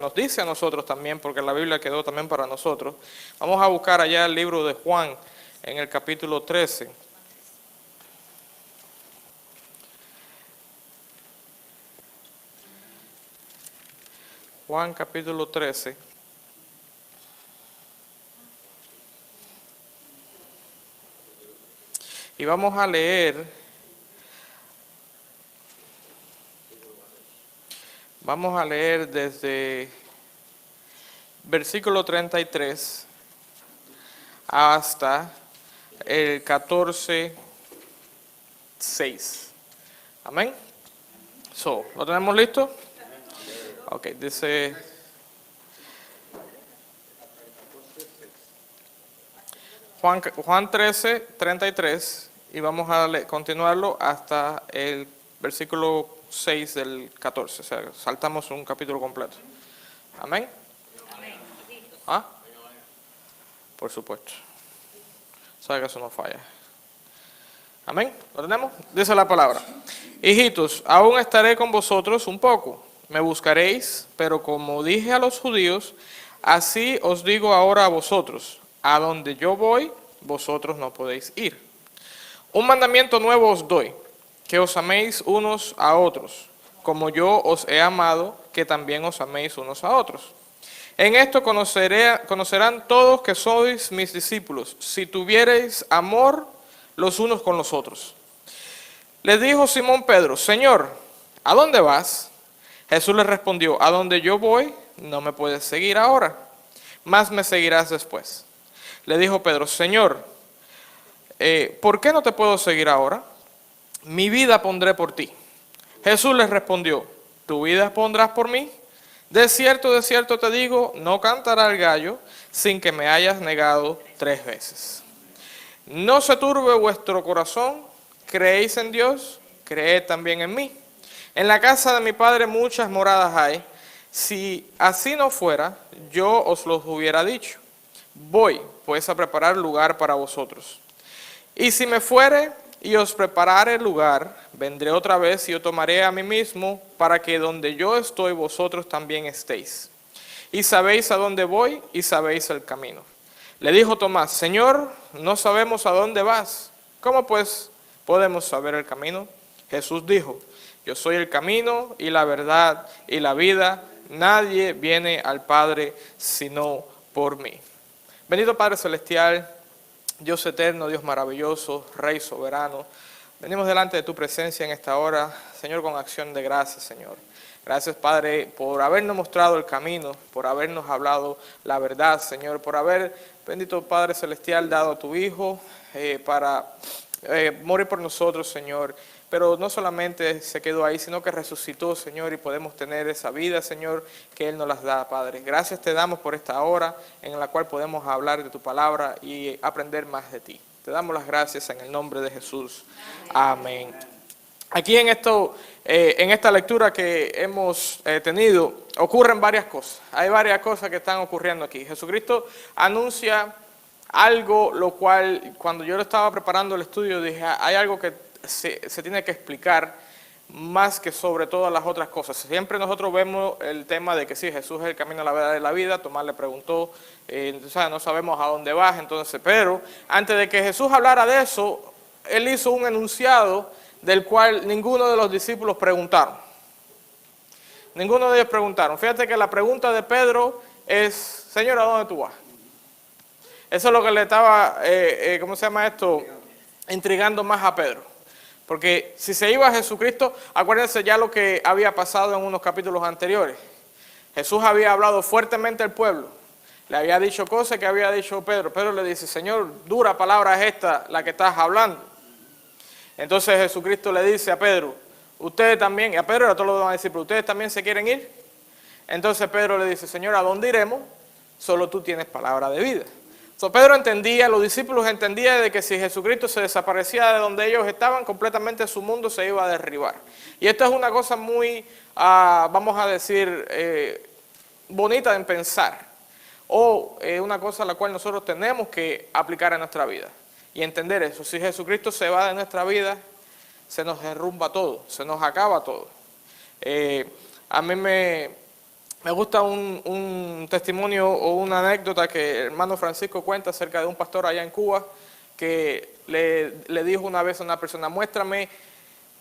nos dice a nosotros también, porque la Biblia quedó también para nosotros. Vamos a buscar allá el libro de Juan en el capítulo 13. Juan capítulo 13. Y vamos a leer desde versículo 33 hasta el 14:6. Amén. ¿Lo tenemos listo? Ok, dice Juan 13, 33, y vamos a continuarlo hasta el versículo 6 del 14, o sea, saltamos un capítulo completo. Amén. ¿Ah? Por supuesto. Sabe que eso no falla. Amén. ¿Lo tenemos? Dice la palabra: hijitos, aún estaré con vosotros un poco. Me buscaréis, pero como dije a los judíos, así os digo ahora a vosotros: a donde yo voy, vosotros no podéis ir. Un mandamiento nuevo os doy, que os améis unos a otros, como yo os he amado, que también os améis unos a otros. En esto conocerán todos que sois mis discípulos, si tuviereis amor los unos con los otros. Les dijo Simón Pedro: Señor, ¿a dónde vas? Jesús le respondió: a donde yo voy, no me puedes seguir ahora, mas me seguirás después. Le dijo Pedro: Señor, ¿por qué no te puedo seguir ahora? Mi vida pondré por ti. Jesús les respondió: ¿tu vida pondrás por mí? De cierto te digo, no cantará el gallo sin que me hayas negado 3 veces. No se turbe vuestro corazón, creéis en Dios, creed también en mí. En la casa de mi Padre muchas moradas hay. Si así no fuera, yo os lo hubiera dicho. Voy, pues, a preparar lugar para vosotros. Y si me fuere y os preparare lugar, vendré otra vez y os tomaré a mí mismo, para que donde yo estoy vosotros también estéis. Y sabéis a dónde voy y sabéis el camino. Le dijo Tomás: Señor, no sabemos a dónde vas. ¿Cómo pues podemos saber el camino? Jesús dijo: yo soy el camino y la verdad y la vida. Nadie viene al Padre sino por mí. Bendito Padre Celestial, Dios eterno, Dios maravilloso, Rey soberano, venimos delante de tu presencia en esta hora, Señor, con acción de gracias, Señor. Gracias, Padre, por habernos mostrado el camino, por habernos hablado la verdad, Señor, por haber, bendito Padre Celestial, dado a tu Hijo para morir por nosotros, Señor. Pero no solamente se quedó ahí, sino que resucitó, Señor, y podemos tener esa vida, Señor, que Él nos las da, Padre. Gracias te damos por esta hora en la cual podemos hablar de tu palabra y aprender más de ti. Te damos las gracias en el nombre de Jesús. Amén. Aquí en esta lectura que hemos tenido, ocurren varias cosas. Hay varias cosas que están ocurriendo aquí. Jesucristo anuncia algo, lo cual, cuando yo lo estaba preparando el estudio, dije, hay algo que se tiene que explicar más que sobre todas las otras cosas. Siempre nosotros vemos el tema de que sí, Jesús es el camino, la verdad y la vida. Tomás le preguntó, no sabemos a dónde vas, entonces, pero antes de que Jesús hablara de eso, Él hizo un enunciado del cual ninguno de los discípulos preguntaron. Ninguno de ellos preguntaron. Fíjate que la pregunta de Pedro es: Señor, ¿a dónde tú vas? Eso es lo que le estaba, intrigando más a Pedro. Porque si se iba a Jesucristo, acuérdense ya lo que había pasado en unos capítulos anteriores. Jesús había hablado fuertemente al pueblo. Le había dicho cosas que había dicho Pedro. Pedro le dice: Señor, dura palabra es esta la que estás hablando. Entonces Jesucristo le dice a Pedro: ustedes también, y a Pedro y a todos los demás discípulos, ¿ustedes también se quieren ir? Entonces Pedro le dice: Señor, ¿a dónde iremos? Solo tú tienes palabra de vida. Pedro entendía, los discípulos entendían de que si Jesucristo se desaparecía de donde ellos estaban, completamente su mundo se iba a derribar. Y esto es una cosa muy, vamos a decir, bonita en pensar. O una cosa a la cual nosotros tenemos que aplicar en nuestra vida. Y entender eso: si Jesucristo se va de nuestra vida, se nos derrumba todo, se nos acaba todo. A mí me Me gusta un testimonio o una anécdota que el hermano Francisco cuenta acerca de un pastor allá en Cuba que le dijo una vez a una persona, muéstrame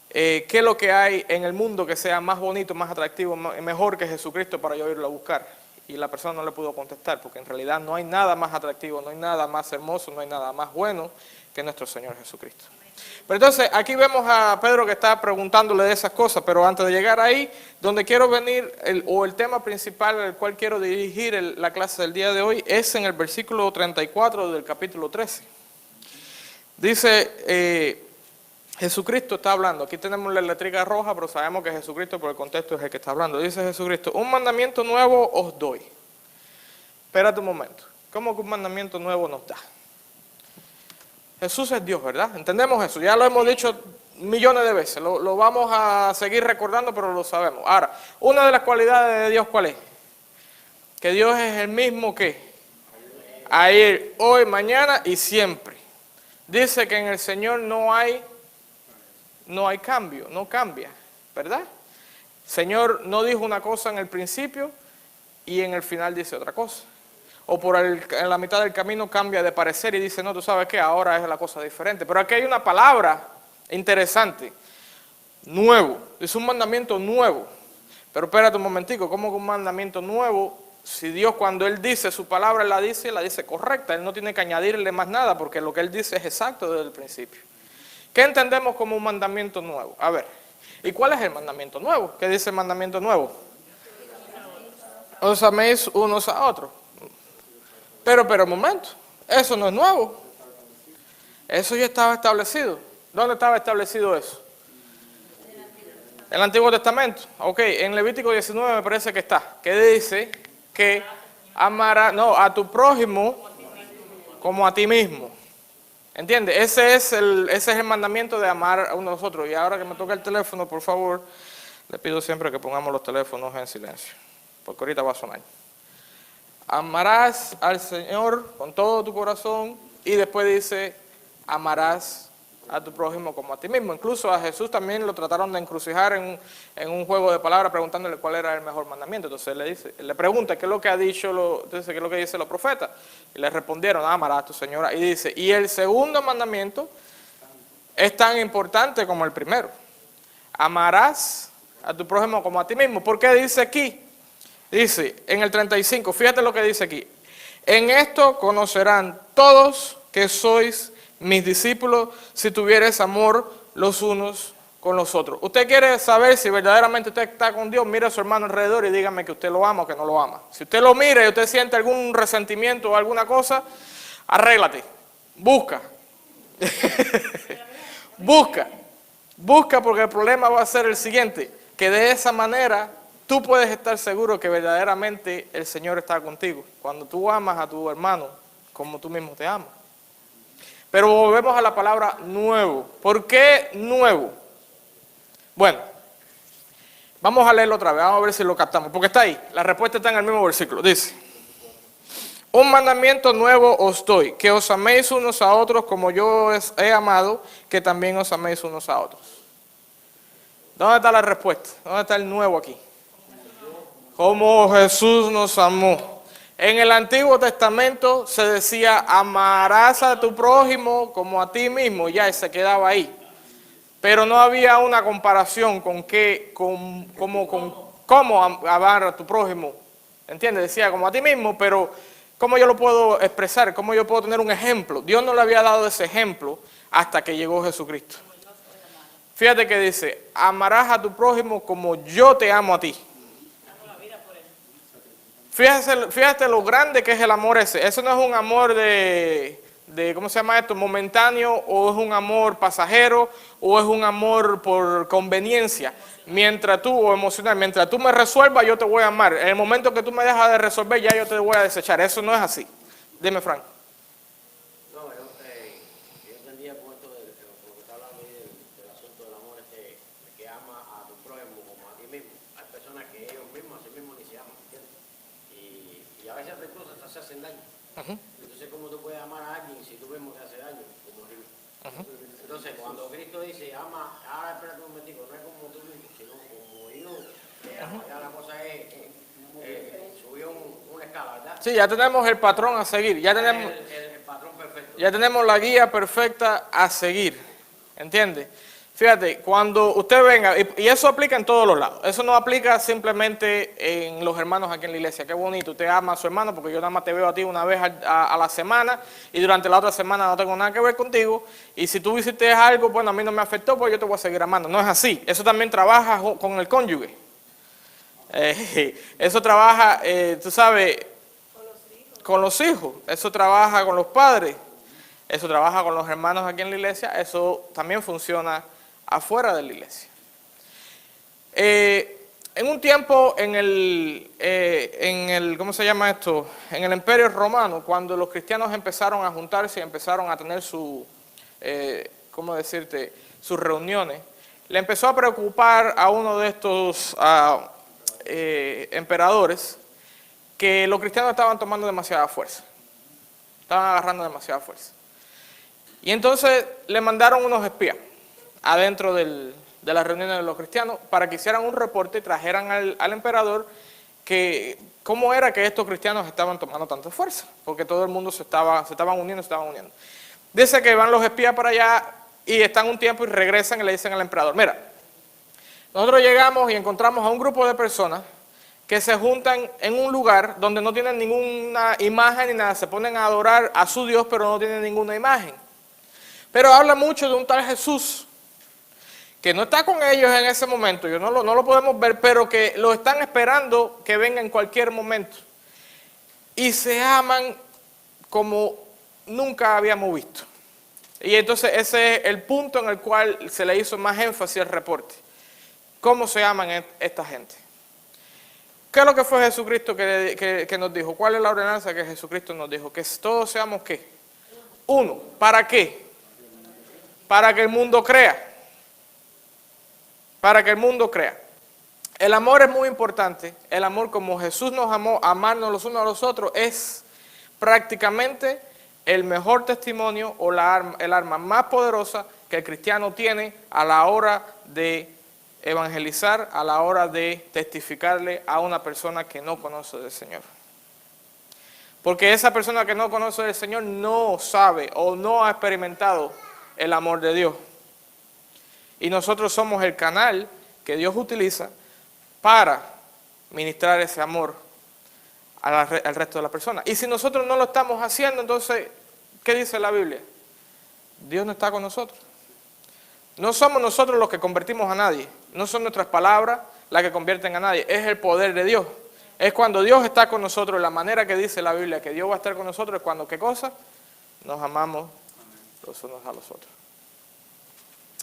qué es lo que hay en el mundo que sea más bonito, más atractivo, mejor que Jesucristo para yo irlo a buscar. Y la persona no le pudo contestar porque en realidad no hay nada más atractivo, no hay nada más hermoso, no hay nada más bueno que nuestro Señor Jesucristo. Pero entonces aquí vemos a Pedro que está preguntándole de esas cosas, pero antes de llegar ahí, donde quiero venir, el tema principal al cual quiero dirigir la clase del día de hoy, es en el versículo 34 del capítulo 13. Dice, Jesucristo está hablando, aquí tenemos la letrica roja, pero sabemos que Jesucristo por el contexto es el que está hablando. Dice Jesucristo, un mandamiento nuevo os doy. Espérate un momento, ¿cómo que un mandamiento nuevo nos da? Jesús es Dios, ¿verdad? Entendemos eso, ya lo hemos dicho millones de veces, lo vamos a seguir recordando, pero lo sabemos. Ahora, una de las cualidades de Dios, ¿cuál es? Que Dios es el mismo que ayer, hoy, mañana y siempre. Dice que en el Señor no hay cambio, no cambia, ¿verdad? Señor no dijo una cosa en el principio y en el final dice otra cosa. O en la mitad del camino cambia de parecer y dice, no, tú sabes qué, ahora es la cosa diferente. Pero aquí hay una palabra interesante, nuevo, es un mandamiento nuevo. Pero espérate un momentico, ¿cómo que un mandamiento nuevo? Si Dios cuando Él dice su palabra, la dice correcta, Él no tiene que añadirle más nada porque lo que Él dice es exacto desde el principio. ¿Qué entendemos como un mandamiento nuevo? A ver, ¿y cuál es el mandamiento nuevo? ¿Qué dice el mandamiento nuevo? Os améis unos a otros. Pero un momento, eso no es nuevo. Eso ya estaba establecido. ¿Dónde estaba establecido eso? En el Antiguo Testamento. Ok, en Levítico 19 me parece que está. Que dice que amarás, a tu prójimo como a ti mismo. ¿Entiendes? Ese es el mandamiento de amar a uno de nosotros. Y ahora que me toca el teléfono, por favor, le pido siempre que pongamos los teléfonos en silencio. Porque ahorita va a sonar. Amarás al Señor con todo tu corazón y después dice, amarás a tu prójimo como a ti mismo. Incluso a Jesús también lo trataron de encrucijar en un juego de palabras preguntándole cuál era el mejor mandamiento. Entonces le pregunta qué es lo que ha dicho, qué es lo que dicen los profetas. Y le respondieron, amarás a tu señora. Y dice, y el segundo mandamiento es tan importante como el primero. Amarás a tu prójimo como a ti mismo. ¿Por qué dice aquí? Dice en el 35, fíjate lo que dice aquí. En esto conocerán todos que sois mis discípulos si tuvieres amor los unos con los otros. Usted quiere saber si verdaderamente usted está con Dios, mire a su hermano alrededor y dígame que usted lo ama o que no lo ama. Si usted lo mira y usted siente algún resentimiento o alguna cosa, arréglate, busca. Busca porque el problema va a ser el siguiente, que de esa manera tú puedes estar seguro que verdaderamente el Señor está contigo. Cuando tú amas a tu hermano como tú mismo te amas. Pero volvemos a la palabra nuevo. ¿Por qué nuevo? Bueno, vamos a leerlo otra vez, vamos a ver si lo captamos. Porque está ahí, la respuesta está en el mismo versículo. Dice, un mandamiento nuevo os doy, que os améis unos a otros como yo os he amado, que también os améis unos a otros. ¿Dónde está la respuesta? ¿Dónde está el nuevo aquí? Como Jesús nos amó. En el Antiguo Testamento se decía, amarás a tu prójimo como a ti mismo, ya se quedaba ahí. Pero no había una comparación con cómo amar a tu prójimo. ¿Entiendes? Decía como a ti mismo, pero ¿cómo yo lo puedo expresar? ¿Cómo yo puedo tener un ejemplo? Dios no le había dado ese ejemplo hasta que llegó Jesucristo. Fíjate que dice, amarás a tu prójimo como yo te amo a ti. Fíjate lo grande que es el amor ese. Eso no es un amor de ¿cómo se llama esto? Momentáneo, o es un amor pasajero, o es un amor por conveniencia. Mientras tú, o emocional, mientras tú me resuelvas, yo te voy a amar. En el momento que tú me dejas de resolver, ya yo te voy a desechar. Eso no es así. Dime, Frank. No, yo entendía con esto de lo que está hablando ahí del asunto del amor, de que ama a tu prójimo como a ti mismo. Hay personas que ellos mismos a sí mismos ni se aman, ¿entiendes? Y a veces hacen cosas hasta se hacen daño. Entonces, ¿cómo tú puedes amar a alguien si tú mismo te hace daño? Como digo. Entonces, cuando Cristo dice, ama, ahora espérate un momentico, no es como tú mismo, sino como yo te amo. Ya la cosa es subió una escala, ¿verdad? Sí, ya tenemos el patrón a seguir, ya tenemos, El patrón perfecto. ya tenemos la guía perfecta a seguir, ¿entiendes? Fíjate, cuando usted venga, y eso aplica en todos los lados, eso no aplica simplemente en los hermanos aquí en la iglesia. Qué bonito, usted ama a su hermano porque yo nada más te veo a ti una vez a la semana y durante la otra semana no tengo nada que ver contigo, y si tú hiciste algo, bueno, a mí no me afectó, pues yo te voy a seguir amando. No es así, eso también trabaja con el cónyuge. Eso trabaja, tú sabes, con los hijos, eso trabaja con los padres, eso trabaja con los hermanos aquí en la iglesia, eso también funciona afuera de la iglesia. En un tiempo en el, ¿cómo se llama esto? En el Imperio Romano, cuando los cristianos empezaron a juntarse y empezaron a tener ¿cómo decirte? Sus reuniones, le empezó a preocupar a uno de estos emperadores que los cristianos estaban tomando demasiada fuerza, estaban agarrando demasiada fuerza. Y entonces le mandaron unos espías adentro de las reuniones de los cristianos para que hicieran un reporte y trajeran al emperador que cómo era que estos cristianos estaban tomando tanta fuerza, porque todo el mundo se estaban uniendo. Dice que van los espías para allá y están un tiempo y regresan y le dicen al emperador, mira, nosotros llegamos y encontramos a un grupo de personas que se juntan en un lugar donde no tienen ninguna imagen ni nada, se ponen a adorar a su Dios, pero no tienen ninguna imagen. Pero habla mucho de un tal Jesús, que no está con ellos en ese momento, no lo podemos ver, pero que lo están esperando que venga en cualquier momento. Y se aman como nunca habíamos visto. Y entonces ese es el punto en el cual se le hizo más énfasis al reporte. ¿Cómo se aman esta gente? ¿Qué es lo que fue Jesucristo que nos dijo? ¿Cuál es la ordenanza que Jesucristo nos dijo? Que todos seamos ¿qué? Uno. ¿Para qué? Para que el mundo crea. Para que el mundo crea. El amor es muy importante. El amor como Jesús nos amó, amarnos los unos a los otros, es prácticamente el mejor testimonio o el arma más poderosa que el cristiano tiene a la hora de evangelizar, a la hora de testificarle a una persona que no conoce del Señor. Porque esa persona que no conoce del Señor no sabe o no ha experimentado el amor de Dios. Y nosotros somos el canal que Dios utiliza para ministrar ese amor al resto de las personas. Y si nosotros no lo estamos haciendo, entonces, ¿qué dice la Biblia? Dios no está con nosotros. No somos nosotros los que convertimos a nadie. No son nuestras palabras las que convierten a nadie. Es el poder de Dios. Es cuando Dios está con nosotros. La manera que dice la Biblia que Dios va a estar con nosotros es cuando, ¿qué cosa? Nos amamos los unos a los otros.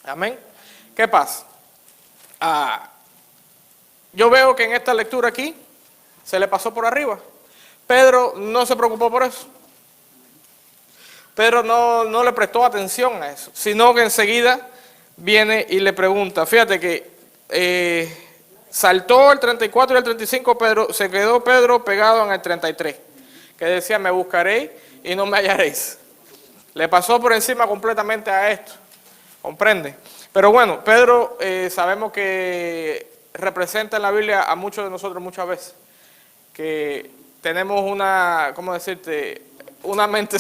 Amén. ¿Qué pasa? Yo veo que en esta lectura aquí se le pasó por arriba. Pedro no se preocupó por eso. Pedro no le prestó atención a eso, sino que enseguida viene y le pregunta. Fíjate que saltó el 34 y el 35, se quedó Pedro pegado en el 33, que decía, me buscaréis y no me hallaréis. Le pasó por encima completamente a esto, ¿comprende? Pero bueno, Pedro sabemos que representa en la Biblia a muchos de nosotros muchas veces, que tenemos una, ¿cómo decirte? Una mente,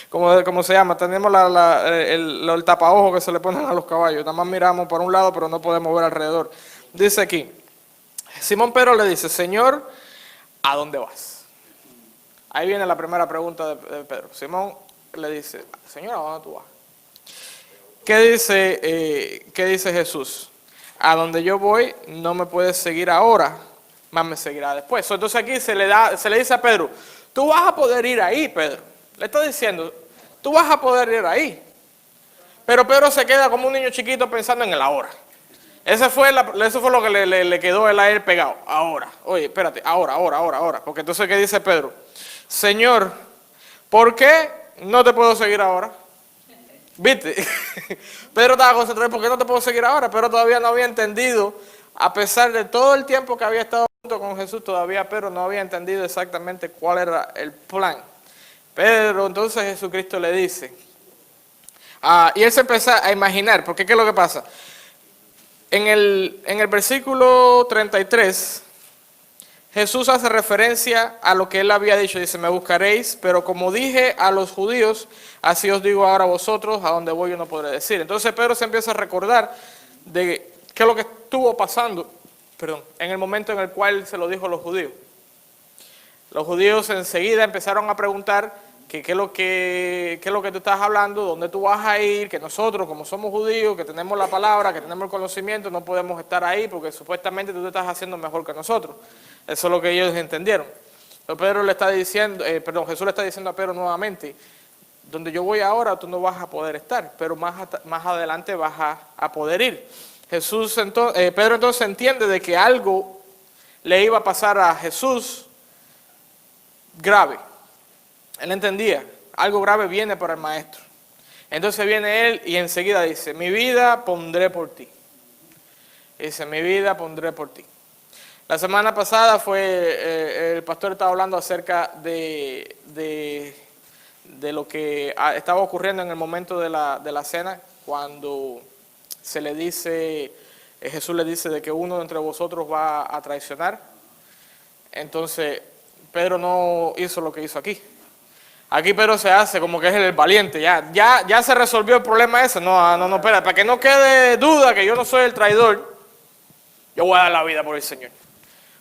¿cómo se llama? Tenemos el tapaojo que se le ponen a los caballos, nada más miramos por un lado pero no podemos ver alrededor. Dice aquí, Simón Pedro le dice, Señor, ¿a dónde vas? Ahí viene la primera pregunta de Pedro. Simón le dice, Señor, ¿a dónde tú vas? ¿Qué dice Jesús? A donde yo voy no me puedes seguir ahora, más me seguirá después. Entonces aquí se le dice a Pedro, tú vas a poder ir ahí, Pedro. Le está diciendo, tú vas a poder ir ahí. Pero Pedro se queda como un niño chiquito pensando en el ahora. Eso fue lo que le quedó a él pegado. Ahora. Oye, espérate, ahora. Porque entonces, ¿qué dice Pedro? Señor, ¿por qué no te puedo seguir ahora? ¿Viste? Pedro estaba concentrado, ¿por qué no te puedo seguir ahora? Pero todavía no había entendido, a pesar de todo el tiempo que había estado junto con Jesús, todavía Pedro no había entendido exactamente cuál era el plan. Pero entonces Jesucristo le dice, y él se empieza a imaginar, porque ¿qué es lo que pasa? En el versículo 33, Jesús hace referencia a lo que él había dicho. Dice, me buscaréis, pero como dije a los judíos, así os digo ahora a vosotros, a donde voy yo no podré decir. Entonces Pedro se empieza a recordar de qué es lo que estuvo pasando, en el momento en el cual se lo dijo a los judíos. Los judíos enseguida empezaron a preguntar qué es lo que tú estás hablando, dónde tú vas a ir, que nosotros como somos judíos, que tenemos la palabra, que tenemos el conocimiento, no podemos estar ahí porque supuestamente tú te estás haciendo mejor que nosotros. Eso es lo que ellos entendieron. Pero Pedro le está diciendo, Jesús le está diciendo a Pedro nuevamente, donde yo voy ahora tú no vas a poder estar, pero más adelante vas a poder ir. Pedro entonces entiende de que algo le iba a pasar a Jesús grave. Él entendía, algo grave viene para el maestro. Entonces viene él y enseguida dice, mi vida pondré por ti. Dice, mi vida pondré por ti. La semana pasada el pastor estaba hablando acerca de lo que estaba ocurriendo en el momento de la cena, cuando se le dice, Jesús le dice de que uno de entre vosotros va a traicionar. Entonces Pedro no hizo lo que hizo aquí. Aquí Pedro se hace como que es el valiente, ya se resolvió el problema ese. No, espera, para que no quede duda que yo no soy el traidor, yo voy a dar la vida por el Señor.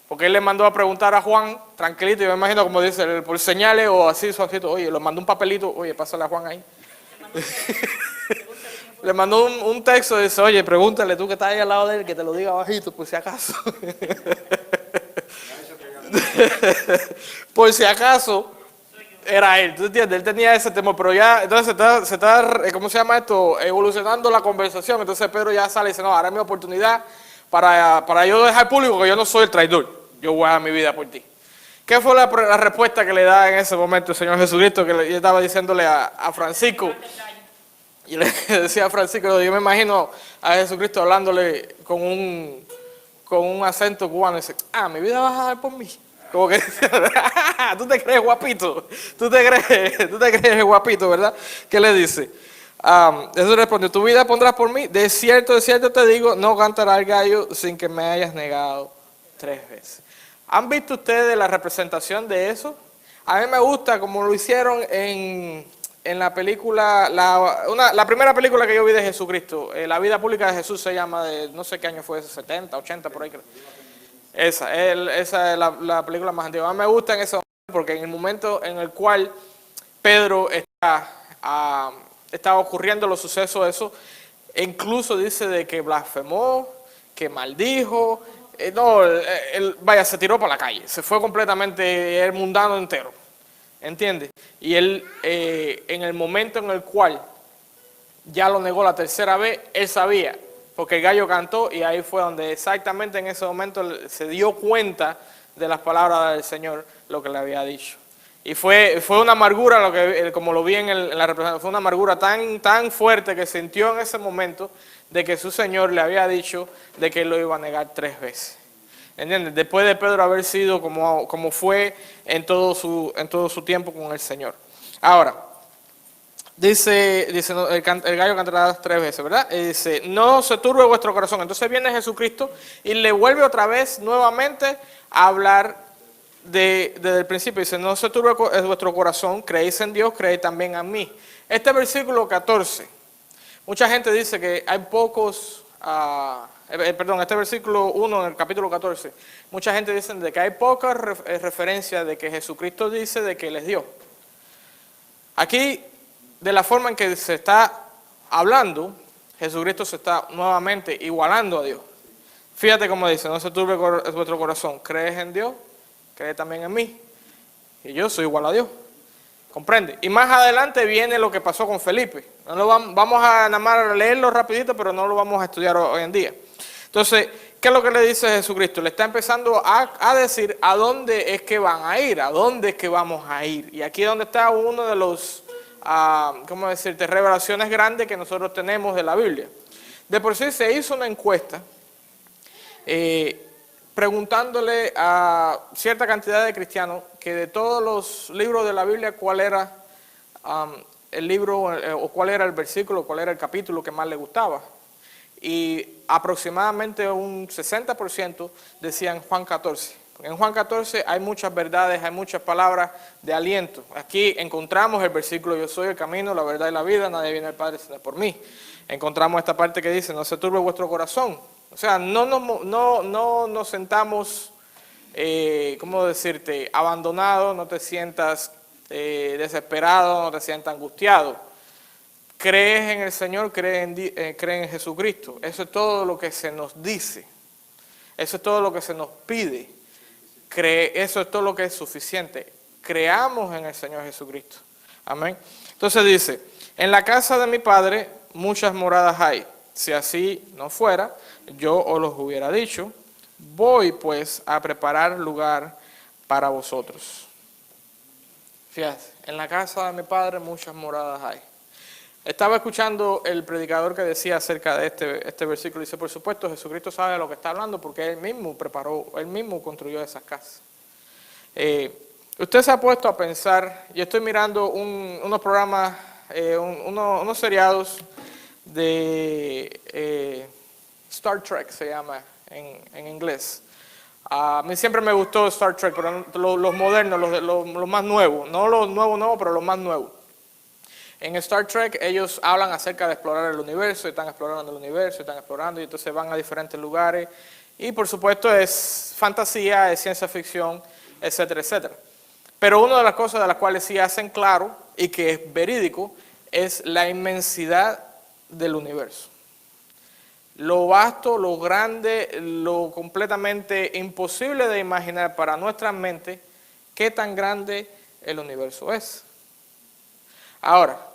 Porque él le mandó a preguntar a Juan, tranquilito, yo me imagino como dice, por señales o así, suavecito, oye, le mandó un papelito, oye, pásale a Juan ahí. Le mandó un texto, dice, oye, pregúntale tú que estás ahí al lado de él, que te lo diga bajito, por si acaso. Por si acaso era él, ¿tú entiendes? Él tenía ese temor, pero ya, entonces se está ¿cómo se llama esto? Evolucionando la conversación. Entonces Pedro ya sale y dice, no, ahora es mi oportunidad para yo dejar público que yo no soy el traidor, yo voy a dar mi vida por ti. ¿Qué fue la respuesta que le da en ese momento el Señor Jesucristo? Que yo estaba diciéndole a Francisco, y le decía a Francisco, yo me imagino a Jesucristo hablándole con un acento cubano, y dice, mi vida vas a dar por mí. Como que, tú te crees guapito, tú te crees guapito, ¿verdad? ¿Qué le dice? Jesús respondió, tu vida pondrás por mí, de cierto te digo, no cantará el gallo sin que me hayas negado 3 veces. ¿Han visto ustedes la representación de eso? A mí me gusta como lo hicieron en la película, la primera película que yo vi de Jesucristo, la vida pública de Jesús se llama, no sé qué año fue, 70, 80, por ahí creo. Esa es la película más antigua. A mí me gusta en ese momento porque en el momento en el cual Pedro está ocurriendo los sucesos de eso, e incluso dice de que blasfemó, que maldijo, se tiró para la calle, se fue completamente el mundano entero, ¿entiendes? Y él, en el momento en el cual ya lo negó la tercera vez, él sabía, porque el gallo cantó y ahí fue donde exactamente en ese momento se dio cuenta de las palabras del Señor, lo que le había dicho. Y fue una amargura, como lo vi en la representación, fue una amargura tan fuerte que sintió en ese momento de que su Señor le había dicho de que él lo iba a negar 3 veces. ¿Entiendes? Después de Pedro haber sido como fue en todo su tiempo con el Señor. Ahora, dice el gallo cantará 3 veces, ¿verdad? Y dice, no se turbe vuestro corazón. Entonces viene Jesucristo y le vuelve otra vez nuevamente a hablar desde el principio. Dice, no se turbe vuestro corazón, creéis en Dios, creéis también en mí. Este versículo 14, mucha gente dice que hay pocos, este versículo 1 en el capítulo 14, mucha gente dice de que hay pocas referencias de que Jesucristo dice de que Él es Dios. Aquí, de la forma en que se está hablando, Jesucristo se está nuevamente igualando a Dios. Fíjate cómo dice, no se turbe vuestro corazón, crees en Dios, crees también en mí, y yo soy igual a Dios. ¿Comprende? Y más adelante viene lo que pasó con Felipe. Vamos a nada más leerlo rapidito, pero no lo vamos a estudiar hoy en día. Entonces, ¿qué es lo que le dice Jesucristo? Le está empezando a decir a dónde es que van a ir, a dónde es que vamos a ir. Y aquí es donde está uno de los, revelaciones grandes que nosotros tenemos de la Biblia. De por sí se hizo una encuesta preguntándole a cierta cantidad de cristianos que de todos los libros de la Biblia, cuál era el libro o cuál era el versículo, cuál era el capítulo que más le gustaba. Y aproximadamente un 60% decían Juan 14. En Juan 14 hay muchas verdades, hay muchas palabras de aliento. Aquí encontramos el versículo, yo soy el camino, la verdad y la vida, nadie viene al Padre sino por mí. Encontramos esta parte que dice, no se turbe vuestro corazón. O sea, no nos sentamos, ¿cómo decirte?, abandonados, no te sientas desesperado, no te sientas angustiado. Crees en el Señor, cree en Jesucristo. Eso es todo lo que se nos dice. Eso es todo lo que se nos pide. Eso es todo lo que es suficiente. Creamos en el Señor Jesucristo. Amén. Entonces dice, en la casa de mi Padre muchas moradas hay. Si así no fuera, yo os los hubiera dicho. Voy pues a preparar lugar para vosotros. Fíjate, en la casa de mi Padre muchas moradas hay. Estaba escuchando el predicador que decía acerca de este versículo. Dice, por supuesto, Jesucristo sabe de lo que está hablando porque Él mismo preparó, Él mismo construyó esas casas. Usted se ha puesto a pensar, yo estoy mirando unos programas, unos seriados de Star Trek, se llama en inglés. A mí siempre me gustó Star Trek, pero los modernos, los más nuevos, no los nuevos, pero los más nuevos. En Star Trek ellos hablan acerca de explorar el universo, y están explorando el universo, y entonces van a diferentes lugares. Y por supuesto es fantasía, es ciencia ficción, etcétera, etcétera. Pero una de las cosas de las cuales sí hacen claro, y que es verídico, es la inmensidad del universo. Lo vasto, lo grande, lo completamente imposible de imaginar para nuestra mente, qué tan grande el universo es. Ahora,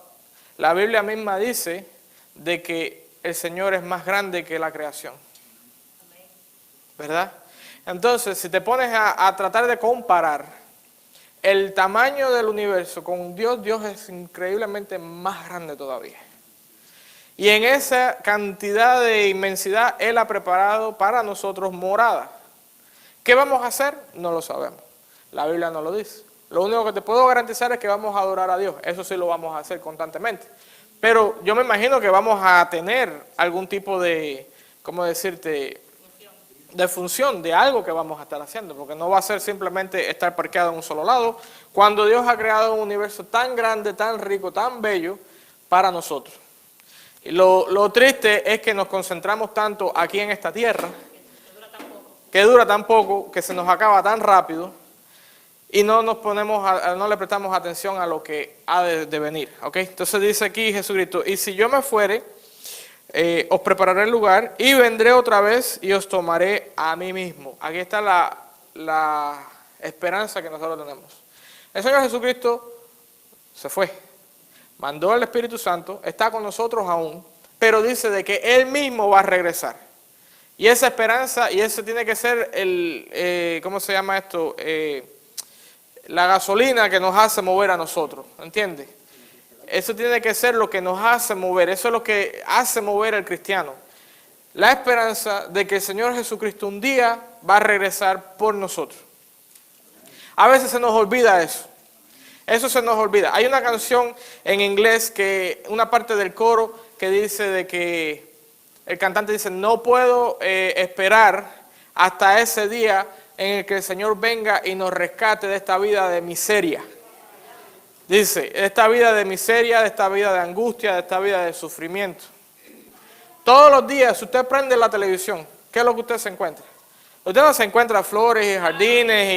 la Biblia misma dice de que el Señor es más grande que la creación. ¿Verdad? Entonces, si te pones a tratar de comparar el tamaño del universo con Dios, Dios es increíblemente más grande todavía. Y en esa cantidad de inmensidad, Él ha preparado para nosotros morada. ¿Qué vamos a hacer? No lo sabemos. La Biblia no lo dice. Lo único que te puedo garantizar es que vamos a adorar a Dios. Eso sí lo vamos a hacer constantemente. Pero yo me imagino que vamos a tener algún tipo de, ¿cómo decirte?, de función, de algo que vamos a estar haciendo. Porque no va a ser simplemente estar parqueado en un solo lado. Cuando Dios ha creado un universo tan grande, tan rico, tan bello para nosotros. Y lo triste es que nos concentramos tanto aquí en esta tierra, que dura tan poco, que se nos acaba tan rápido, y no le prestamos atención a lo que ha de venir. ¿Okay? Entonces dice aquí Jesucristo, y si yo me fuere, os prepararé el lugar, y vendré otra vez y os tomaré a mí mismo. Aquí está la esperanza que nosotros tenemos. El Señor Jesucristo se fue. Mandó al Espíritu Santo, está con nosotros aún, pero dice de que Él mismo va a regresar. Y esa esperanza, y ese tiene que ser ¿cómo se llama esto? La gasolina que nos hace mover a nosotros, ¿entiendes? Eso tiene que ser lo que nos hace mover, eso es lo que hace mover al cristiano. La esperanza de que el Señor Jesucristo un día va a regresar por nosotros. A veces se nos olvida eso. Eso se nos olvida. Hay una canción en inglés, que una parte del coro que dice de que el cantante dice, no puedo esperar hasta ese día en el que el Señor venga y nos rescate de esta vida de miseria. Dice, esta vida de miseria, de esta vida de angustia, de esta vida de sufrimiento. Todos los días, si usted prende la televisión, ¿qué es lo que usted se encuentra? Usted no se encuentra flores y jardines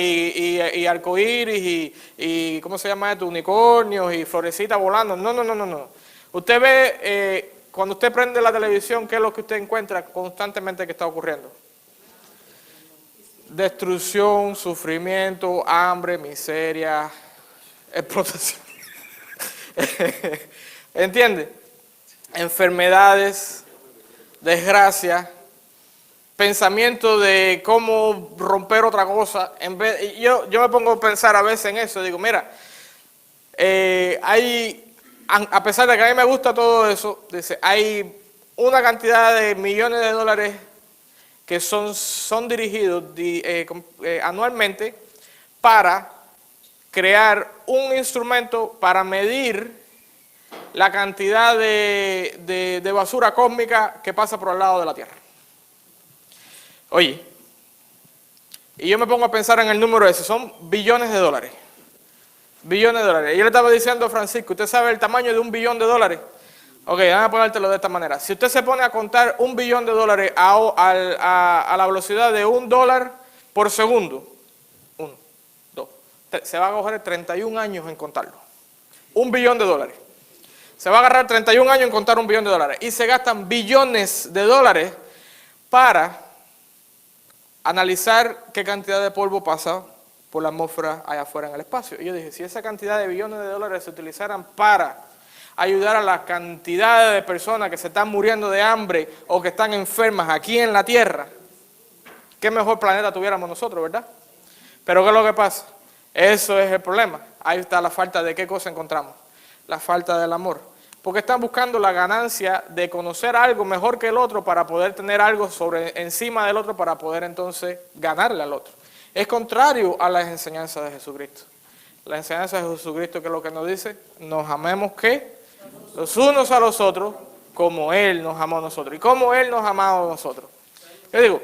y arcoíris y ¿cómo se llama esto? Unicornios y florecitas volando. No. Usted ve, cuando usted prende la televisión, ¿qué es lo que usted encuentra constantemente que está ocurriendo? Destrucción, sufrimiento, hambre, miseria, explotación. ¿Entiende? Enfermedades, desgracia. Pensamiento de cómo romper otra cosa. Yo me pongo a pensar a veces en eso. Digo, mira, a pesar de que a mí me gusta todo eso, dice, hay una cantidad de millones de dólares que son dirigidos anualmente para crear un instrumento para medir la cantidad de basura cósmica que pasa por el lado de la Tierra. Oye, Y yo me pongo a pensar en el número ese, son billones de dólares. Billones de dólares. Y yo le estaba diciendo a Francisco, ¿usted sabe el tamaño de $1 billón? Ok, déjame ponértelo de esta manera. Si usted se pone a contar $1 billón a la velocidad de $1 por segundo, 1, 2, se va a coger 31 años en contarlo. $1 billón. Se va a agarrar 31 años en contar $1 billón. Y se gastan billones de dólares para analizar qué cantidad de polvo pasa por la atmósfera allá afuera en el espacio. Y yo dije, si esa cantidad de billones de dólares se utilizaran para ayudar a la cantidad de personas que se están muriendo de hambre o que están enfermas aquí en la Tierra, qué mejor planeta tuviéramos nosotros, ¿verdad? Pero ¿qué es lo que pasa? Eso es el problema. Ahí está la falta de qué cosa encontramos. La falta del amor. Porque están buscando la ganancia de conocer algo mejor que el otro para poder tener algo encima del otro para poder entonces ganarle al otro. Es contrario a las enseñanzas de Jesucristo. La enseñanza de Jesucristo, que es lo que nos dice, nos amemos ¿qué? Los unos a los otros como Él nos amó a nosotros. ¿Y como Él nos ha amado a nosotros? Yo digo,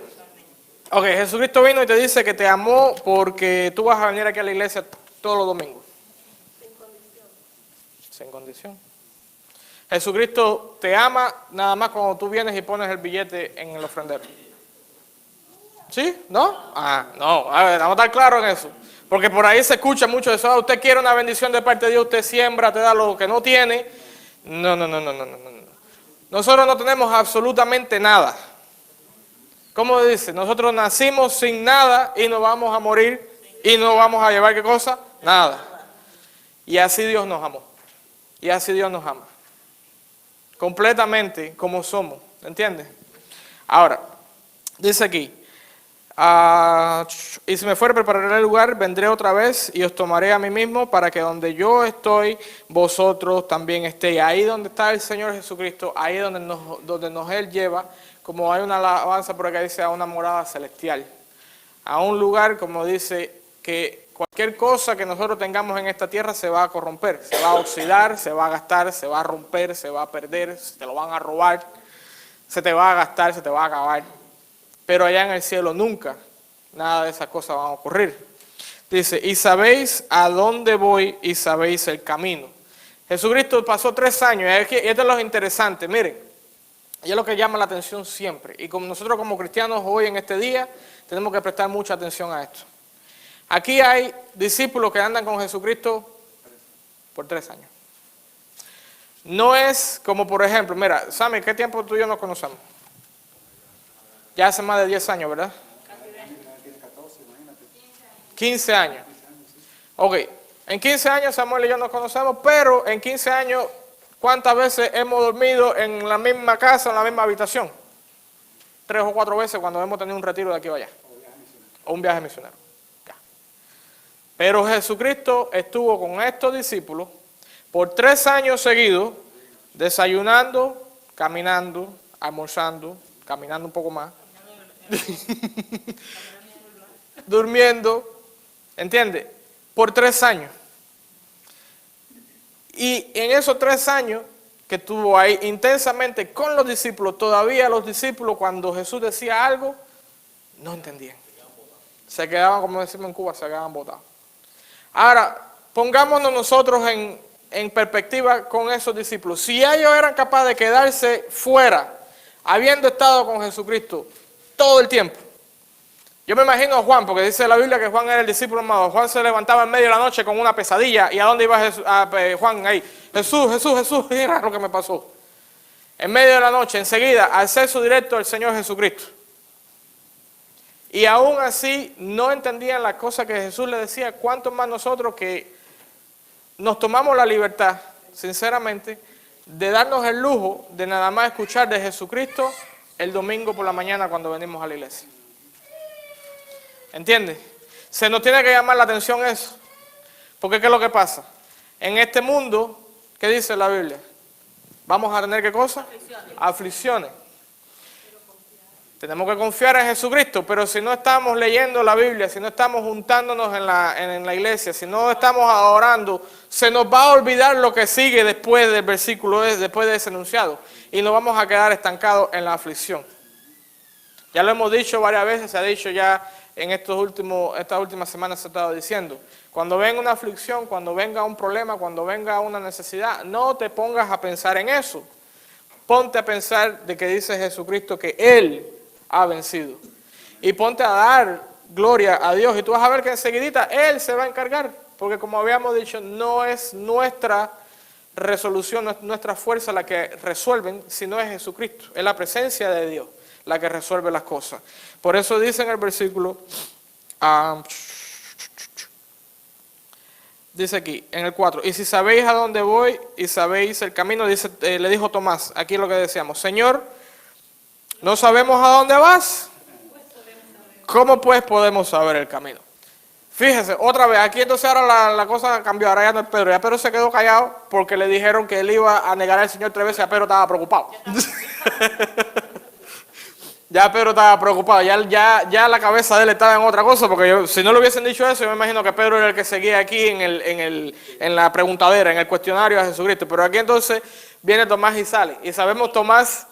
ok, Jesucristo vino y te dice que te amó porque tú vas a venir aquí a la iglesia todos los domingos. Sin condición. Sin condición. Jesucristo te ama nada más cuando tú vienes y pones el billete en el ofrendero. ¿Sí? ¿No? No. A ver, vamos a estar claros en eso. Porque por ahí se escucha mucho eso. Usted quiere una bendición de parte de Dios, usted siembra, te da lo que no tiene. No. Nosotros no tenemos absolutamente nada. ¿Cómo dice? Nosotros nacimos sin nada y nos vamos a morir y no vamos a llevar ¿qué cosa? Nada. Y así Dios nos amó. Y así Dios nos ama. Completamente como somos, ¿entiendes? Ahora, dice aquí, y si me fuere a preparar el lugar, vendré otra vez y os tomaré a mí mismo para que donde yo estoy, vosotros también estéis. Ahí donde está el Señor Jesucristo, ahí donde nos Él lleva, como hay una alabanza por acá dice, a una morada celestial. A un lugar, como dice, que cualquier cosa que nosotros tengamos en esta tierra se va a corromper, se va a oxidar, se va a gastar, se va a romper, se va a perder, se te lo van a robar, se te va a gastar, se te va a acabar. Pero allá en el cielo nunca nada de esas cosas van a ocurrir. Dice, y sabéis a dónde voy y sabéis el camino. Jesucristo pasó 3 años, y esto es lo interesante, miren, y es lo que llama la atención siempre. Y como nosotros como cristianos hoy en este día tenemos que prestar mucha atención a esto. Aquí hay discípulos que andan con Jesucristo por 3 años. No es como, por ejemplo, mira, Sammy, ¿qué tiempo tú y yo nos conocemos? Ya hace más de 10 años, ¿verdad? 15 años. Ok, en 15 años Samuel y yo nos conocemos, pero en 15 años, ¿cuántas veces hemos dormido en la misma casa, en la misma habitación? 3 o 4 veces cuando hemos tenido un retiro de aquí o allá. O un viaje misionero. Pero Jesucristo estuvo con estos discípulos por 3 años seguidos, desayunando, caminando, almorzando, caminando un poco más, durmiendo, ¿entiende? Por 3 años. Y en esos 3 años que estuvo ahí intensamente con los discípulos, todavía los discípulos cuando Jesús decía algo, no entendían. Se quedaban, como decimos en Cuba, se quedaban botados. Ahora, pongámonos nosotros en perspectiva con esos discípulos. Si ellos eran capaces de quedarse fuera, habiendo estado con Jesucristo todo el tiempo. Yo me imagino a Juan, porque dice la Biblia que Juan era el discípulo amado. Juan se levantaba en medio de la noche con una pesadilla. ¿Y a dónde iba Juan ahí? Jesús, mira lo que me pasó. En medio de la noche, enseguida, acceso directo al Señor Jesucristo. Y aún así no entendían las cosas que Jesús les decía, cuánto más nosotros que nos tomamos la libertad, sinceramente, de darnos el lujo de nada más escuchar de Jesucristo el domingo por la mañana cuando venimos a la iglesia. ¿Entiendes? Se nos tiene que llamar la atención eso. Porque ¿qué es lo que pasa? En este mundo, ¿qué dice la Biblia? Vamos a tener ¿qué cosa? Aflicciones. Tenemos que confiar en Jesucristo, pero si no estamos leyendo la Biblia, si no estamos juntándonos en la iglesia, si no estamos adorando, se nos va a olvidar lo que sigue después del versículo, después de ese enunciado, y nos vamos a quedar estancados en la aflicción. Ya lo hemos dicho varias veces, se ha dicho ya estas últimas semanas se ha estado diciendo. Cuando venga una aflicción, cuando venga un problema, cuando venga una necesidad, no te pongas a pensar en eso. Ponte a pensar de que dice Jesucristo que Él ha vencido. Y ponte a dar gloria a Dios. Y tú vas a ver que enseguidita Él se va a encargar. Porque como habíamos dicho, no es nuestra resolución, no es nuestra fuerza la que resuelven, sino es Jesucristo. Es la presencia de Dios la que resuelve las cosas. Por eso dice en el versículo, dice aquí, en el 4, y si sabéis a dónde voy y sabéis el camino, dice, le dijo Tomás, aquí lo que decíamos, Señor, ¿no sabemos a dónde vas? ¿Cómo pues podemos saber el camino? Fíjese, otra vez, aquí entonces ahora la cosa cambió, ahora ya no es Pedro, ya Pedro se quedó callado porque le dijeron que él iba a negar al Señor 3 veces, ya Pedro estaba preocupado. Ya Pedro estaba preocupado, ya la cabeza de él estaba en otra cosa, porque si no le hubiesen dicho eso, yo me imagino que Pedro era el que seguía aquí en la preguntadera, en el cuestionario a Jesucristo. Pero aquí entonces viene Tomás y sale. Y sabemos Tomás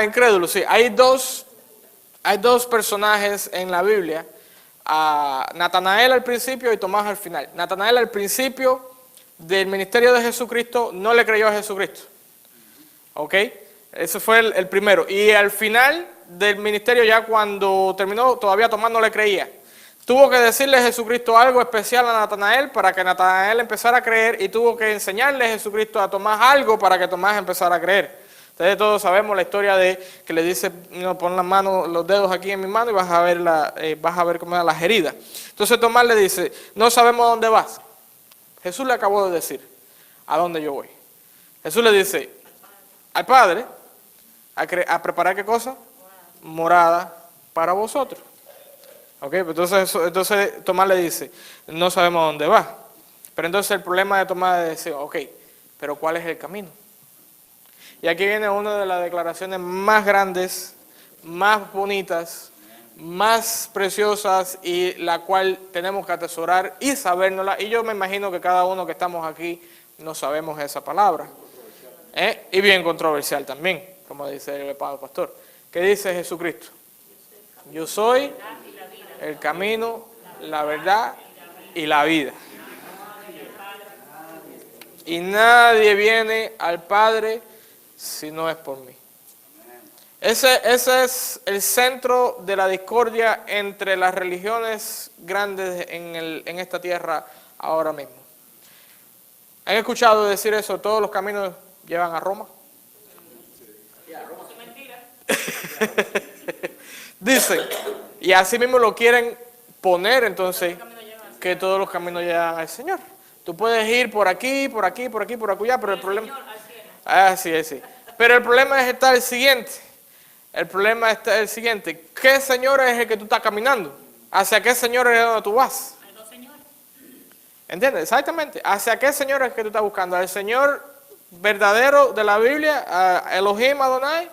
incrédulo, sí. Hay dos personajes en la Biblia, Natanael al principio y Tomás al final. Natanael al principio del ministerio de Jesucristo no le creyó a Jesucristo. ¿Ok? Ese fue el primero. Y al final del ministerio, ya cuando terminó, todavía Tomás no le creía. Tuvo que decirle a Jesucristo algo especial a Natanael para que Natanael empezara a creer, y tuvo que enseñarle a Jesucristo a Tomás algo para que Tomás empezara a creer. Ustedes todos sabemos la historia de que le dice, no, pon las manos, los dedos aquí en mi mano y vas a ver cómo eran las heridas. Entonces Tomás le dice, no sabemos a dónde vas. Jesús le acabó de decir a dónde yo voy. Jesús le dice al Padre, a preparar ¿qué cosa? Morada para vosotros. Ok, entonces Tomás le dice, no sabemos a dónde va. Pero entonces el problema de Tomás es decir, ok, pero ¿cuál es el camino? Y aquí viene una de las declaraciones más grandes, más bonitas, más preciosas, y la cual tenemos que atesorar y sabérnosla. Y yo me imagino que cada uno que estamos aquí no sabemos esa palabra. Y bien controversial también, como dice el Padre Pastor. ¿Qué dice Jesucristo? Yo soy el camino, la verdad y la vida. Y nadie viene al Padre si no es por mí. Ese es el centro de la discordia entre las religiones grandes en esta tierra ahora mismo. ¿Han escuchado decir eso? Todos los caminos llevan a Roma. Dicen, y así mismo lo quieren poner entonces, que todos los caminos llevan al Señor. Tú puedes ir por aquí, por aquí, por aquí, por acullá, pero el problema... sí. Pero el problema está el siguiente. ¿Qué Señor es el que tú estás caminando? ¿Hacia qué Señor es donde tú vas? ¿Entiendes? Exactamente. ¿Hacia qué Señor es que tú estás buscando? ¿Al Señor verdadero de la Biblia, a Elohim Adonai?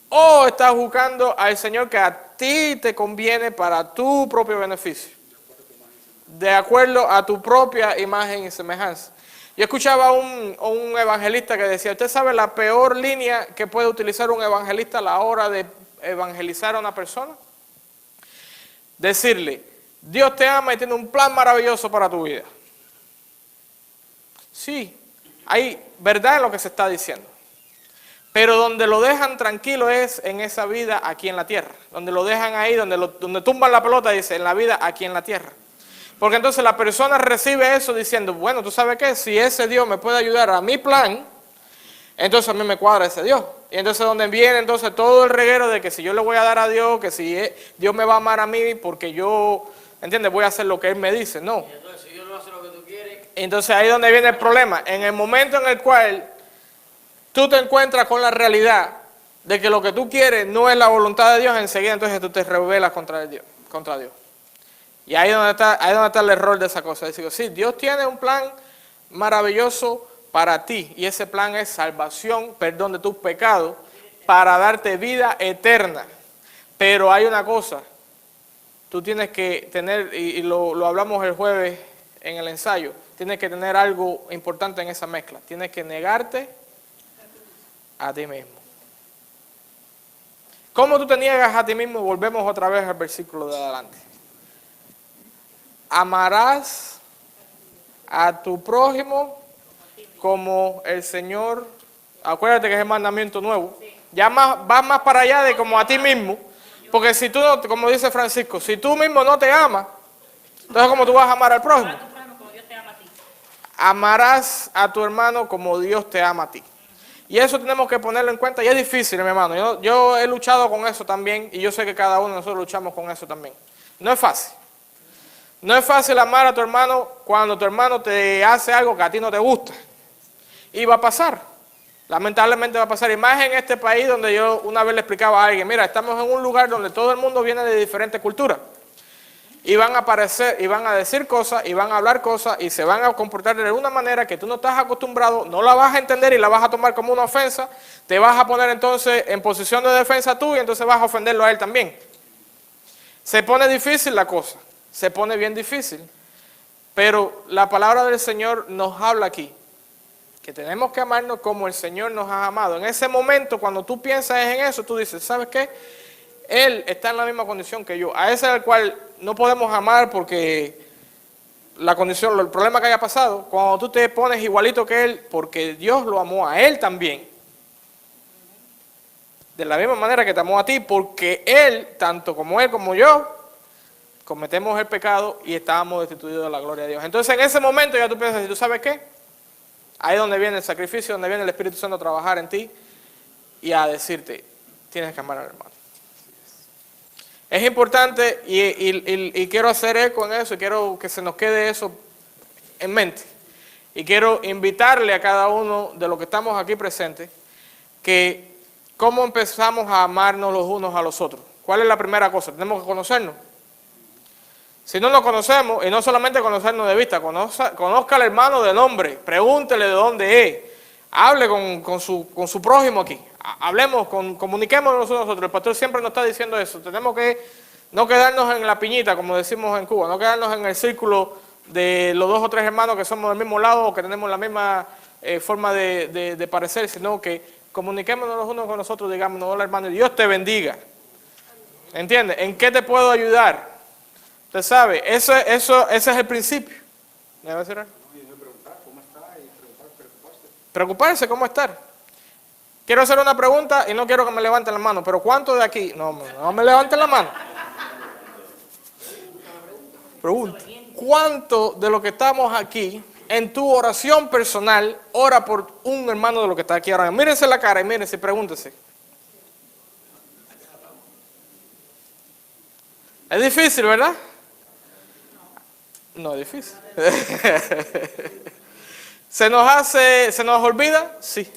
¿O estás buscando al Señor que a ti te conviene para tu propio beneficio? De acuerdo a tu propia imagen y semejanza. Yo escuchaba a un evangelista que decía, ¿usted sabe la peor línea que puede utilizar un evangelista a la hora de evangelizar a una persona? Decirle, Dios te ama y tiene un plan maravilloso para tu vida. Sí, hay verdad en lo que se está diciendo. Pero donde lo dejan tranquilo es en esa vida aquí en la tierra. Donde lo dejan ahí, donde tumban la pelota, dice, en la vida aquí en la tierra. Porque entonces la persona recibe eso diciendo, bueno, ¿tú sabes qué? Si ese Dios me puede ayudar a mi plan, entonces a mí me cuadra ese Dios. Y entonces donde viene entonces todo el reguero de que si yo le voy a dar a Dios, que si Dios me va a amar a mí porque yo, ¿entiendes? Voy a hacer lo que Él me dice. No. Y entonces, si Dios no hace lo que tú quieres... Entonces ahí es donde viene el problema. En el momento en el cual tú te encuentras con la realidad de que lo que tú quieres no es la voluntad de Dios, enseguida entonces tú te rebelas contra Dios. Y ahí es donde está el error de esa cosa. Es decir, sí, Dios tiene un plan maravilloso para ti, y ese plan es salvación, perdón de tus pecados, para darte vida eterna. Pero hay una cosa, tú tienes que tener, y lo hablamos el jueves en el ensayo, tienes que tener algo importante en esa mezcla. Tienes que negarte a ti mismo. ¿Cómo tú te niegas a ti mismo? Volvemos otra vez al versículo de adelante. Amarás a tu prójimo como el Señor. Acuérdate que es el mandamiento nuevo. Ya vas más para allá de como a ti mismo. Porque si tú no, como dice Francisco, si tú mismo no te amas, entonces ¿cómo tú vas a amar al prójimo? Amarás a tu hermano como Dios te ama a ti. Y eso tenemos que ponerlo en cuenta. Y es difícil, mi hermano. Yo he luchado con eso también. Y yo sé que cada uno de nosotros luchamos con eso también. No es fácil. No es fácil amar a tu hermano cuando tu hermano te hace algo que a ti no te gusta. Y va a pasar. Lamentablemente va a pasar. Y más en este país donde yo una vez le explicaba a alguien, mira, estamos en un lugar donde todo el mundo viene de diferentes culturas. Y van a aparecer, y van a decir cosas, y van a hablar cosas, y se van a comportar de una manera que tú no estás acostumbrado, no la vas a entender y la vas a tomar como una ofensa, te vas a poner entonces en posición de defensa tú y entonces vas a ofenderlo a él también. Se pone difícil la cosa, se pone bien difícil, pero la palabra del Señor nos habla aquí, que tenemos que amarnos como el Señor nos ha amado. En ese momento, cuando tú piensas en eso, tú dices, ¿sabes qué? Él está en la misma condición que yo, a ese al cual no podemos amar porque la condición, el problema que haya pasado, cuando tú te pones igualito que él, porque Dios lo amó a él también, de la misma manera que te amó a ti, porque él, tanto como él como yo, cometemos el pecado y estábamos destituidos de la gloria de Dios. Entonces en ese momento ya tú piensas, ¿y tú sabes qué? Ahí es donde viene el sacrificio, donde viene el Espíritu Santo a trabajar en ti y a decirte, tienes que amar al hermano. Es importante y quiero hacer eco en eso y quiero que se nos quede eso en mente. Y quiero invitarle a cada uno de los que estamos aquí presentes que cómo empezamos a amarnos los unos a los otros. ¿Cuál es la primera cosa? Tenemos que conocernos. Si no nos conocemos, y no solamente conocernos de vista, conozca al hermano de nombre, pregúntele de dónde es, hable con su prójimo aquí. Hablemos, comuniquémonos nosotros. El pastor siempre nos está diciendo eso. Tenemos que no quedarnos en la piñita, como decimos en Cuba, no quedarnos en el círculo de los 2 o 3 hermanos que somos del mismo lado o que tenemos la misma forma de parecer, sino que comuniquémonos los unos con nosotros, digamos, hola hermano, Dios te bendiga. ¿Entiendes? ¿En qué te puedo ayudar? Usted sabe, ese es el principio. ¿Me va a decir algo? Preguntar cómo está y preocuparse. Preocuparse, ¿cómo estar? Quiero hacer una pregunta y no quiero que me levanten la mano, pero ¿cuántos de aquí? No me levanten la mano. Pregunta. ¿Cuántos de los que estamos aquí, en tu oración personal, ora por un hermano de los que está aquí ahora? Mírense la cara y mírense y pregúntense. Es difícil, ¿verdad? No es difícil. ¿Se nos olvida? Sí.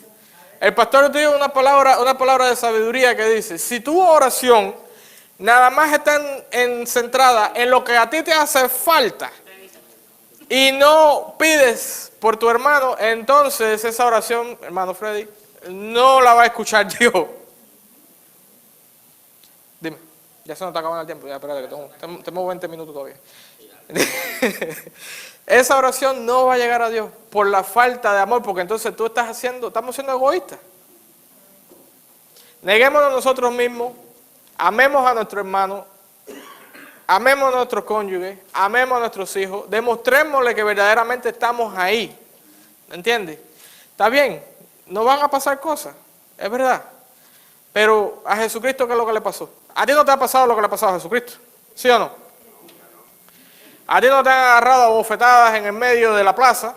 El pastor tiene una palabra de sabiduría que dice, si tu oración nada más está centrada en lo que a ti te hace falta y no pides por tu hermano, entonces esa oración, hermano Freddy, no la va a escuchar Dios. Dime, ya se nos está acabando el tiempo, ya espérate que tengo 20 minutos todavía. Esa oración no va a llegar a Dios por la falta de amor, porque entonces estamos siendo egoístas. Neguémonos nosotros mismos, amemos a nuestro hermano, amemos a nuestros cónyuges, amemos a nuestros hijos, demostrémosle que verdaderamente estamos ahí. ¿Entiendes? Está bien, no van a pasar cosas, es verdad. Pero a Jesucristo, ¿qué es lo que le pasó? ¿A ti no te ha pasado lo que le ha pasado a Jesucristo? ¿Sí o no? A ti no te han agarrado a bofetadas en el medio de la plaza,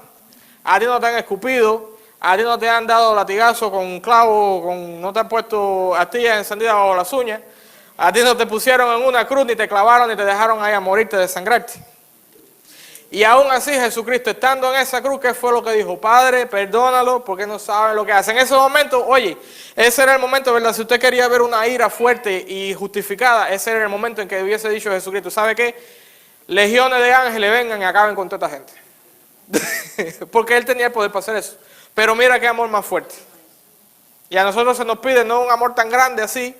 a ti no te han escupido, a ti no te han dado latigazo con clavo, no te han puesto astillas encendidas bajo las uñas, a ti no te pusieron en una cruz, ni te clavaron, ni te dejaron ahí a morirte, desangrarte. Y aún así Jesucristo, estando en esa cruz, ¿qué fue lo que dijo? Padre, perdónalo porque no saben lo que hacen. En ese momento, oye, ese era el momento, ¿verdad? Si usted quería ver una ira fuerte y justificada, ese era el momento en que hubiese dicho Jesucristo, ¿sabe qué? Legiones de ángeles vengan y acaben con toda esta gente. Porque él tenía el poder para hacer eso. Pero mira qué amor más fuerte. Y a nosotros se nos pide no un amor tan grande así,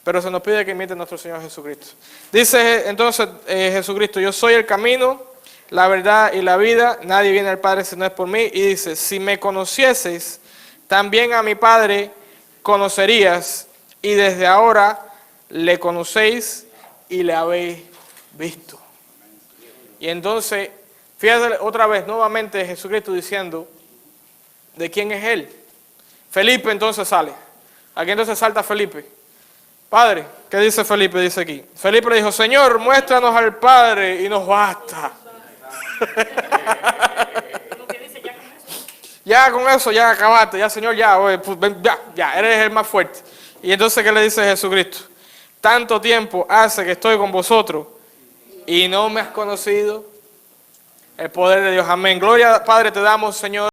pero se nos pide que imite a nuestro Señor Jesucristo. Dice entonces Jesucristo, yo soy el camino, la verdad y la vida, nadie viene al Padre si no es por mí. Y dice, si me conocieses, también a mi Padre conocerías, y desde ahora le conocéis y le habéis visto. Y entonces, fíjate otra vez, nuevamente Jesucristo diciendo de quién es Él. Felipe entonces sale. Aquí entonces salta Felipe. Padre, ¿qué dice Felipe? Dice aquí. Felipe le dijo, Señor, muéstranos al Padre y nos basta. Ya con eso, ya acabaste, ya Señor, ya, oye, pues, ya, eres el más fuerte. Y entonces, ¿qué le dice Jesucristo? Tanto tiempo hace que estoy con vosotros y no me has conocido. El poder de Dios, amén. Gloria, Padre, te damos, Señor.